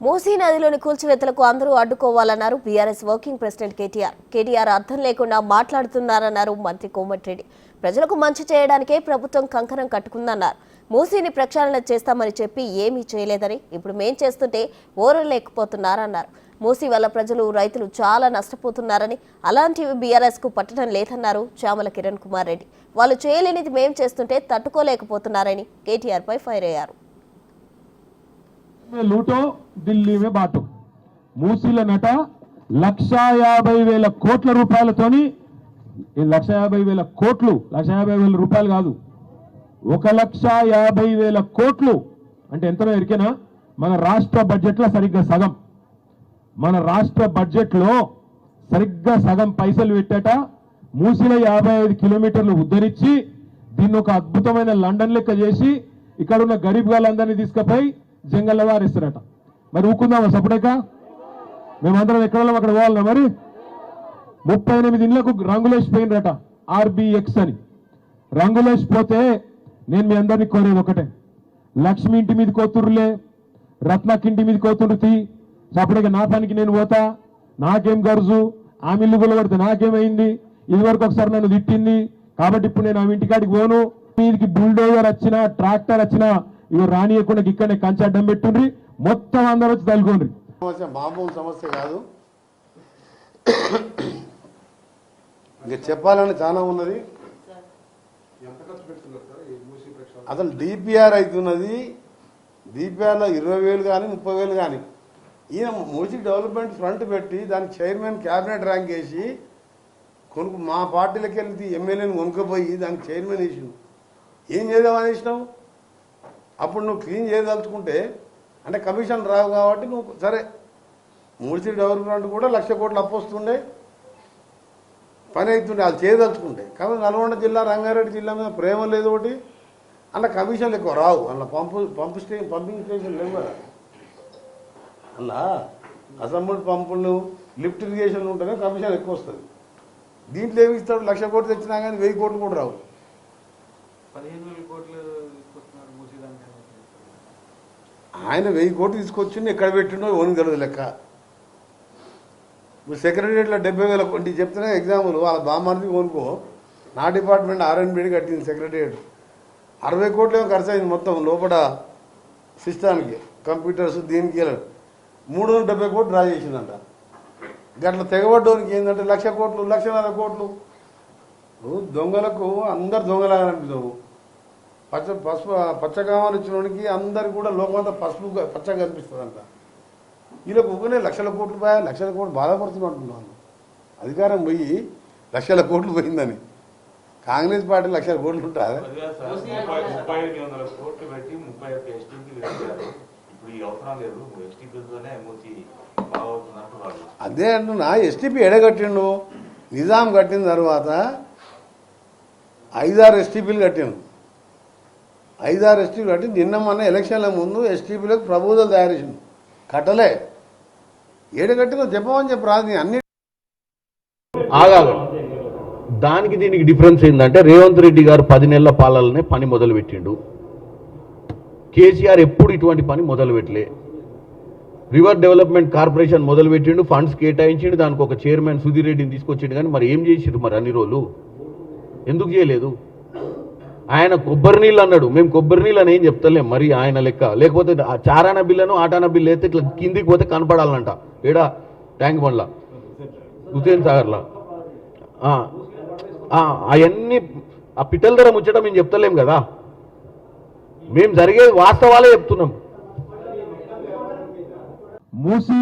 మూసీ నదిలోని కూల్చివేతలకు అందరూ అడ్డుకోవాలన్నారు BRS working president KTR అర్థం లేకుండా మాట్లాడుతున్నారన్నారు మంత్రి కోమటిరెడ్డి. ప్రజలకు మంచి చేయడానికే ప్రభుత్వం కంకణం కట్టుకుందన్నారు. మూసీని ప్రక్షాళన చేస్తామని చెప్పి ఏమీ చేయలేదని, ఇప్పుడు మేం చేస్తుంటే ఓరలేకపోతున్నారన్నారు. మూసీ వల్ల ప్రజలు, రైతులు చాలా నష్టపోతున్నారని, అలాంటివి బీఆర్ఎస్ కు పట్టడం లేదన్నారు చామల కిరణ్ కుమార్ రెడ్డి. వాళ్ళు చేయలేనిది మేం చేస్తుంటే తట్టుకోలేకపోతున్నారని కేటీఆర్ పై ఫైర్ అయ్యారు. लूटो दिल्ली में बाटो మూసీల నట 1,50,000 కోట్ల రూపాయలతోని 1,50,000 కోట్లు 1,50,000 రూపాయలు కాదు 1,50,000 కోట్లు అంటే ఎంతనో ఎరికేనా? మన రాష్ట్ర బడ్జెట్ లో సరిగ్గా సగం, మన రాష్ట్ర బడ్జెట్ లో సరిగ్గా సగం పైసలు పెట్టట మూసీల 55 కిలోమీటర్లు ఉద్ధరించి దీన్ని ఒక అద్భుతమైన లండన్ లెక్క చేసి ఇక్కడ ఉన్న గరీబ్ గాళ్ళందరినీ తీసుకుపోయి జంగల్లో వారిస్తారట. మరి ఊకుందామా సపడక? మేమందరం ఎక్కడ అక్కడ పోవాలన్నా? మరి 38 ఇళ్లకు రంగులేసిపోయినరట, ఆర్బిఎక్స్ అని రంగులేసిపోతే నేను మీ అందరినీ కోరేది ఒకటే, లక్ష్మి ఇంటి మీద కోతురులే, రత్నకి ఇంటి మీద కోతురుతి సపడక నా పనికి నేను పోతా, నాకేం గరుజు, ఆమె ఇల్లు కొలబడితే నాకేమైంది, ఇదివరకు ఒకసారి నన్ను తిట్టింది కాబట్టి ఇప్పుడు నేను ఆమె ఇంటికాడికి పోను, మీదికి బుల్డోజర్ వచ్చినా ట్రాక్టర్ వచ్చినా ఇవి రానియకుండా ఇక్కడనే కంచె అడ్డం పెట్టుండ్రి, మొత్తం అందరూ వచ్చి తలుకోండి. సమస్య మామూలు సమస్య కాదు, ఇంకా చెప్పాలని చాలా ఉన్నది. అసలు డిపిఆర్ అవుతున్నది, డిపిఆర్లో 20,000 కానీ 30,000 కానీ ఈయన మూసీ డెవలప్మెంట్ ఫ్రంట్ పెట్టి దానికి చైర్మన్ క్యాబినెట్ ర్యాంక్ వేసి మా పార్టీలకి వెళ్ళి ఎమ్మెల్యేని కొనుక్కపోయి దానికి చైర్మన్ వేసినావు. ఏం చేద్దామని వేసినావు? అప్పుడు నువ్వు క్లీన్ చేయదలుచుకుంటే అంటే కమిషన్ రావు కాబట్టి నువ్వు సరే మూసీ డెవలప్మెంట్ కూడా 1,00,000 కోట్లు అప్పు వస్తుండే, పని అవుతుండే, అది చేయదలుచుకుంటే. కాబట్టి నల్గొండ జిల్లా, రంగారెడ్డి జిల్లా మీద ప్రేమ లేదు ఒకటి, అలా కమిషన్లు ఎక్కువ రావు, అలా పంపింగ్ స్టేషన్ లేవు కదా, అలా అసెంబ్లీ పంపులు లిఫ్ట్ ఇరిగేషన్ ఉంటేనే కమిషన్ ఎక్కువ వస్తుంది. దీంట్లో ఏమి ఇస్తాడు? 1,00,000 కోట్లు తెచ్చినా కానీ 1,000 కోట్లు కూడా రావు. 15,000 కోట్లు ఆయన 1,000 కోట్లు తీసుకొచ్చిండు, ఎక్కడ పెట్టిండో ఓన్ గలదు లెక్క. ఇప్పుడు సెక్రటరియట్లో 70,000 కోట్లు చెప్తున్నా ఎగ్జాంపుల్, వాళ్ళ బామ్మర్ది కొనుక్కో, నా డిపార్ట్మెంట్ ఆర్ఎన్బిడి కట్టింది సెక్రటరియట్, 60 కోట్లు ఖర్చు అయింది మొత్తం లోపల సిస్టానికి, కంప్యూటర్స్ దీనికి 370 కోట్లు డ్రా చేసిందంట. గట్ల తెగబడ్డానికి ఏంటంటే 1,00,000 కోట్లు 1,50,000 కోట్లు. దొంగలకు అందరు దొంగలాగా అనిపిస్తావు. పచ్చకామాలు ఇచ్చినోడికి అందరికి కూడా లోకమంతా పసుపు పచ్చగా కనిపిస్తుందంట. వీళ్ళకు ఊకనే 1,00,000 కోట్లు పోయా, 1,00,000 కోట్లు బాధపడుతున్నట్టున్నాను. అధికారం పోయి 1,00,000 కోట్లు పోయిందని. కాంగ్రెస్ పార్టీ 1,00,000 కోట్లు ఉంటుంది. అదే అంటున్నా, ఎస్టీపీ ఎడగట్టిండు. నిజాం కట్టిన తర్వాత 5-6 ఎస్టీపీలు కట్టిండు. 5-6 ఎస్టీపీలు కట్టి నిన్న మొన్న ఎలక్షన్ల ముందు ఎస్టీపీలకు ప్రపోజల్ తయారు చేసిండు, కట్టలే. ఏడగట్టినో చెప్పమని చెప్పి రాదు అన్ని ఆగాలి. దానికి దీనికి డిఫరెన్స్ ఏంటంటే రేవంత్ రెడ్డి గారు 10 నెలల పాలననే పని మొదలు పెట్టిండు. కేసీఆర్ ఎప్పుడు ఇటువంటి పని మొదలు పెట్టలే. రివర్ డెవలప్మెంట్ కార్పొరేషన్ మొదలు పెట్టిండు, ఫండ్స్ కేటాయించిండు, దానికి ఒక చైర్మన్ సుధీర్ రెడ్డిని తీసుకొచ్చిండు. కానీ మరి ఏం చేసిండు? మరి అన్ని రోజులు ఎందుకు చేయలేదు? ఆయన కొబ్బరి నీళ్ళు అన్నాడు, మేము కొబ్బరి నీళ్ళు అని ఏం చెప్తలేం మరి ఆయన లెక్క. లేకపోతే చారాన బిల్లను ఆటాన బిల్లు అయితే ఇట్లా కిందికి పోతే కనపడాలంట, ఏడా ట్యాంక్ బండ్ల హుసేన్ సాగర్లా. అవన్నీ ఆ పిట్టల ధర ముచ్చట మేము చెప్తలేం కదా, మేము జరిగేది వాస్తవాలే చెప్తున్నాం. మూసీ